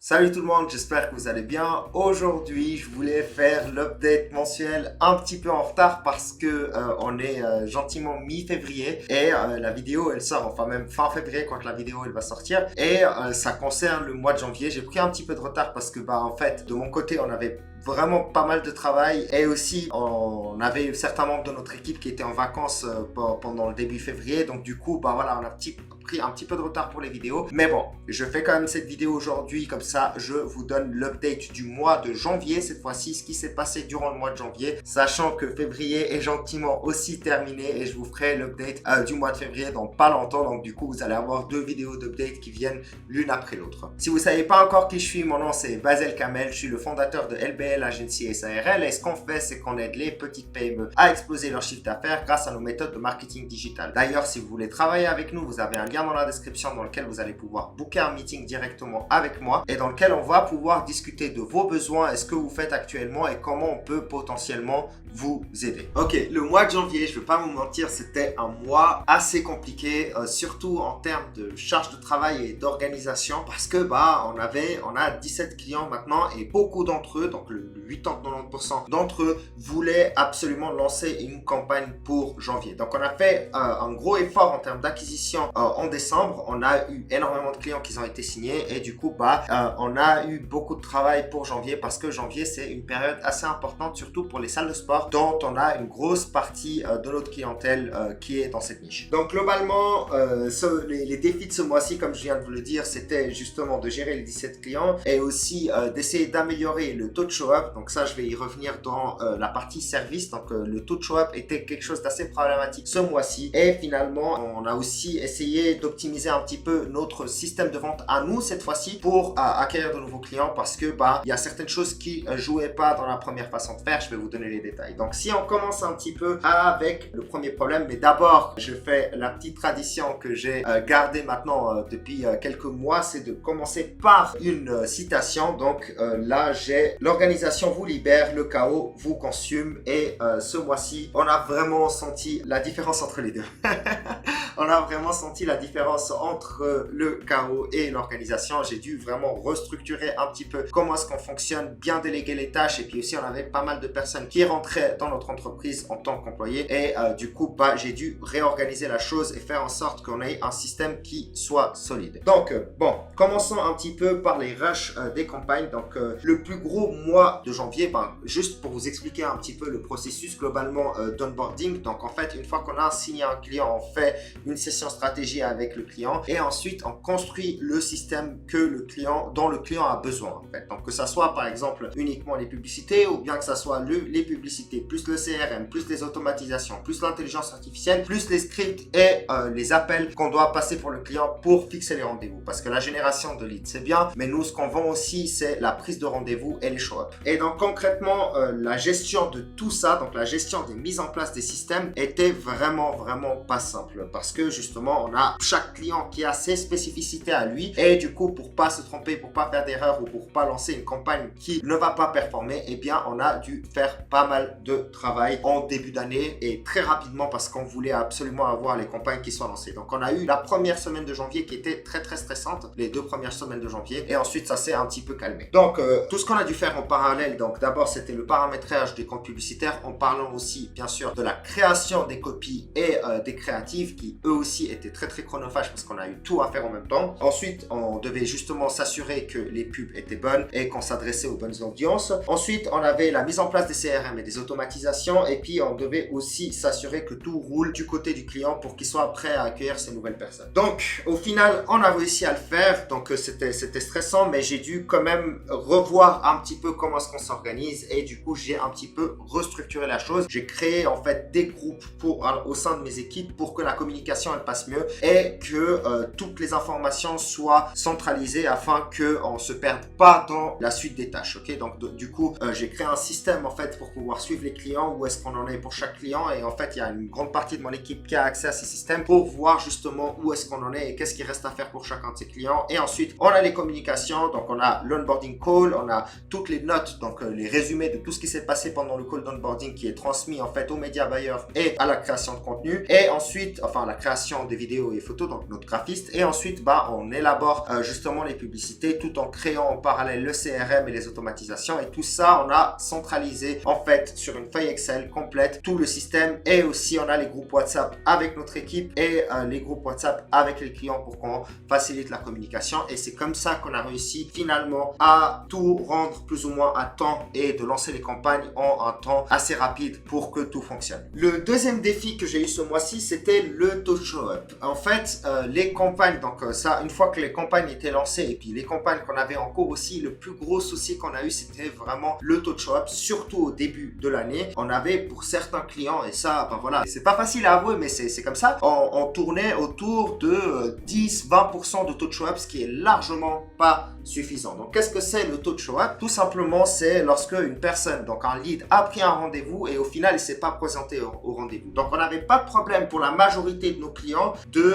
Salut tout le monde, j'espère que vous allez bien. Aujourd'hui, je voulais faire l'update mensuel un petit peu en retard parce que on est gentiment mi-février et la vidéo elle sort, enfin même fin février quand la vidéo elle va sortir et ça concerne le mois de janvier. J'ai pris un petit peu de retard parce que en fait de mon côté on avait vraiment pas mal de travail et aussi on avait certains membres de notre équipe qui étaient en vacances pendant le début février, donc du coup voilà, on a pris un petit peu de retard pour les vidéos, mais bon, je fais quand même cette vidéo aujourd'hui, comme ça je vous donne l'update du mois de janvier, cette fois-ci ce qui s'est passé durant le mois de janvier, sachant que février est gentiment aussi terminé et je vous ferai l'update du mois de février dans pas longtemps, donc du coup vous allez avoir deux vidéos d'update qui viennent l'une après l'autre. Si vous savez pas encore qui je suis, mon nom c'est Basel Kamel, je suis le fondateur de LBL Agency SARL et ce qu'on fait c'est qu'on aide les petites PME à exploser leur chiffre d'affaires grâce à nos méthodes de marketing digital. D'ailleurs, si vous voulez travailler avec nous, vous avez un lien dans la description dans lequel vous allez pouvoir booker un meeting directement avec moi et dans lequel on va pouvoir discuter de vos besoins et ce que vous faites actuellement et comment on peut potentiellement vous aider. Ok, le mois de janvier, je ne vais pas vous mentir, c'était un mois assez compliqué, surtout en termes de charge de travail et d'organisation parce que on a 17 clients maintenant et beaucoup d'entre eux, donc le 80-90% d'entre eux voulaient absolument lancer une campagne pour janvier. Donc on a fait un gros effort en termes d'acquisition en décembre. On a eu énormément de clients qui ont été signés et du coup on a eu beaucoup de travail pour janvier parce que janvier c'est une période assez importante, surtout pour les salles de sport dont on a une grosse partie de notre clientèle qui est dans cette niche. Donc globalement les défis de ce mois-ci, comme je viens de vous le dire, c'était justement de gérer les 17 clients et aussi d'essayer d'améliorer le taux de show-up. Donc ça, je vais y revenir dans la partie service. Donc le taux de show-up était quelque chose d'assez problématique ce mois-ci. Et finalement, on a aussi essayé d'optimiser un petit peu notre système de vente à nous cette fois-ci pour acquérir de nouveaux clients parce que il y a certaines choses qui jouaient pas dans la première façon de faire. Je vais vous donner les détails. Donc si on commence un petit peu avec le premier problème, mais d'abord, je fais la petite tradition que j'ai gardée maintenant depuis quelques mois, c'est de commencer par une citation. Donc là, j'ai l'organisation vous libère, le chaos vous consume et ce mois-ci, on a vraiment senti la différence entre les deux. On a vraiment senti la différence entre le chaos et l'organisation. J'ai dû vraiment restructurer un petit peu comment est-ce qu'on fonctionne, bien déléguer les tâches et puis aussi on avait pas mal de personnes qui rentraient dans notre entreprise en tant qu'employés et du coup j'ai dû réorganiser la chose et faire en sorte qu'on ait un système qui soit solide. Donc commençons un petit peu par les rushs des campagnes. Donc le plus gros mois de janvier, juste pour vous expliquer un petit peu le processus globalement d'onboarding. Donc en fait, une fois qu'on a signé un client, on fait une session stratégie avec le client et ensuite on construit le système dont le client a besoin en fait. Donc que ça soit par exemple uniquement les publicités ou bien que ça soit les publicités plus le CRM, plus les automatisations, plus l'intelligence artificielle, plus les scripts et les appels qu'on doit passer pour le client pour fixer les rendez-vous. Parce que la génération de leads c'est bien, mais nous ce qu'on vend aussi c'est la prise de rendez-vous et les show-up. Et donc concrètement, la gestion de tout ça, donc la gestion des mises en place des systèmes était vraiment pas simple parce que justement on a chaque client qui a ses spécificités à lui et du coup pour pas se tromper, pour pas faire d'erreur ou pour pas lancer une campagne qui ne va pas performer, eh bien on a dû faire pas mal de travail en début d'année et très rapidement parce qu'on voulait absolument avoir les campagnes qui soient lancées. Donc on a eu la première semaine de janvier qui était très stressante, les 2 premières semaines de janvier et ensuite ça s'est un petit peu calmé. Donc tout ce qu'on a dû faire en parallèle, donc d'abord c'était le paramétrage des comptes publicitaires en parlant aussi bien sûr de la création des copies et des créatives qui eux aussi étaient très chronophages parce qu'on a eu tout à faire en même temps. Ensuite on devait justement s'assurer que les pubs étaient bonnes et qu'on s'adressait aux bonnes audiences. Ensuite on avait la mise en place des CRM et des automatisations et puis on devait aussi s'assurer que tout roule du côté du client pour qu'il soit prêt à accueillir ces nouvelles personnes. Donc au final on a réussi à le faire, donc c'était stressant mais j'ai dû quand même revoir un petit peu comment est-ce qu'on s'organise et du coup j'ai un petit peu restructuré la chose. J'ai créé en fait des groupes au sein de mes équipes pour que la communication elle passe mieux et que toutes les informations soient centralisées afin qu'on ne se perde pas dans la suite des tâches. Ok, donc du coup j'ai créé un système en fait pour pouvoir suivre les clients, où est-ce qu'on en est pour chaque client et en fait il y a une grande partie de mon équipe qui a accès à ces systèmes pour voir justement où est-ce qu'on en est et qu'est-ce qui reste à faire pour chacun de ces clients. Et ensuite on a les communications, donc on a l'onboarding call, on a toutes les notes, donc les résumés de tout ce qui s'est passé pendant le call d'onboarding qui est transmis en fait aux médias buyers et à la création de contenu et ensuite, enfin la création création des vidéos et photos, donc notre graphiste, et ensuite on élabore justement les publicités tout en créant en parallèle le CRM et les automatisations, et tout ça on a centralisé en fait sur une feuille Excel complète tout le système, et aussi on a les groupes WhatsApp avec notre équipe et les groupes WhatsApp avec les clients pour qu'on facilite la communication. Et c'est comme ça qu'on a réussi finalement à tout rendre plus ou moins à temps et de lancer les campagnes en un temps assez rapide pour que tout fonctionne. Le deuxième défi que j'ai eu ce mois-ci, c'était le taux de show-up. En fait, les campagnes, donc ça, une fois que les campagnes étaient lancées et puis les campagnes qu'on avait en cours aussi, le plus gros souci qu'on a eu, c'était vraiment le taux de show-up, surtout au début de l'année. On avait pour certains clients, et ça, voilà, c'est pas facile à avouer, mais c'est comme ça, on tournait autour de 10-20% de taux de show-up, ce qui est largement pas suffisant. Donc, qu'est-ce que c'est le taux de show-up? Tout simplement, c'est lorsque une personne, donc un lead, a pris un rendez-vous et au final, il ne s'est pas présenté au rendez-vous. Donc, on n'avait pas de problème pour la majorité de nos clients de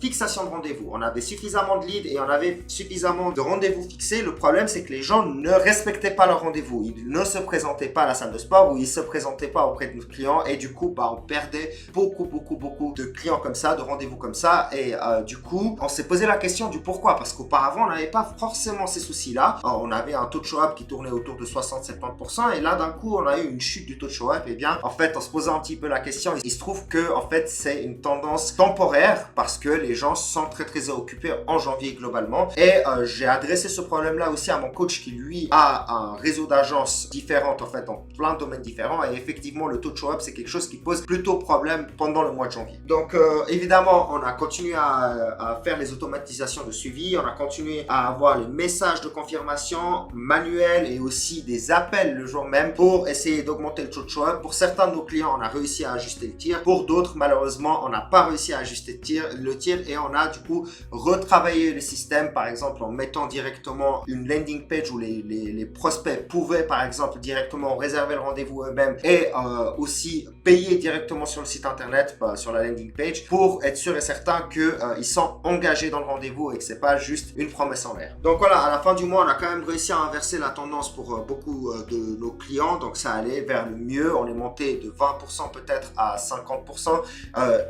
fixation de rendez-vous. On avait suffisamment de leads et on avait suffisamment de rendez-vous fixés. Le problème, c'est que les gens ne respectaient pas leur rendez-vous. Ils ne se présentaient pas à la salle de sport ou ils ne se présentaient pas auprès de nos clients, et du coup, on perdait beaucoup de clients comme ça, de rendez-vous comme ça. Et du coup, on s'est posé la question du pourquoi, parce qu'auparavant, on n'avait pas forcément ces soucis-là. On avait un taux de show-up qui tournait autour de 60-70%, et là, d'un coup, on a eu une chute du taux de show-up. Et bien, en fait, en se posant un petit peu la question, il se trouve que, en fait, c'est une tendance temporaire parce que les gens sont très occupés en janvier globalement. Et j'ai adressé ce problème-là aussi à mon coach qui, lui, a un réseau d'agences différentes, en fait, dans plein de domaines différents. Et effectivement, le taux de show-up, c'est quelque chose qui pose plutôt problème pendant le mois de janvier. Donc, évidemment, on a continué à faire les automatisations de suivi. On a continué à avoir les messages de confirmation manuels et aussi des appels le jour même pour essayer d'augmenter le taux de show-up. Pour certains de nos clients, on a réussi à ajuster le tir. Pour d'autres, malheureusement, on n'a pas réussi à ajuster le tir, et on a du coup retravaillé le système, par exemple en mettant directement une landing page où les prospects pouvaient par exemple directement réserver le rendez-vous eux-mêmes et aussi payer directement sur le site internet, sur la landing page, pour être sûr et certain qu'ils sont engagés dans le rendez-vous et que c'est pas juste une promesse en l'air. Donc voilà, à la fin du mois, on a quand même réussi à inverser la tendance pour beaucoup de nos clients. Donc ça allait vers le mieux. On est monté de 20% peut-être à 50%.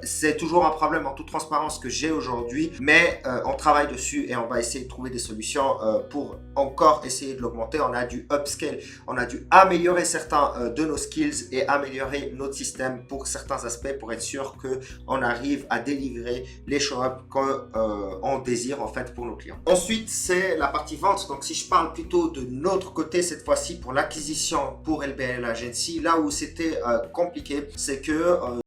C'est toujours un problème en toute transparence que j'ai aujourd'hui, mais on travaille dessus et on va essayer de trouver des solutions pour encore essayer de l'augmenter. On a dû upscale, on a dû améliorer certains de nos skills et améliorer notre système pour certains aspects pour être sûr qu'on arrive à délivrer les show-up qu'on désire en fait pour nos clients. Ensuite, c'est la partie vente. Donc, si je parle plutôt de notre côté cette fois-ci pour l'acquisition pour LBL Agency, là où c'était compliqué, c'est que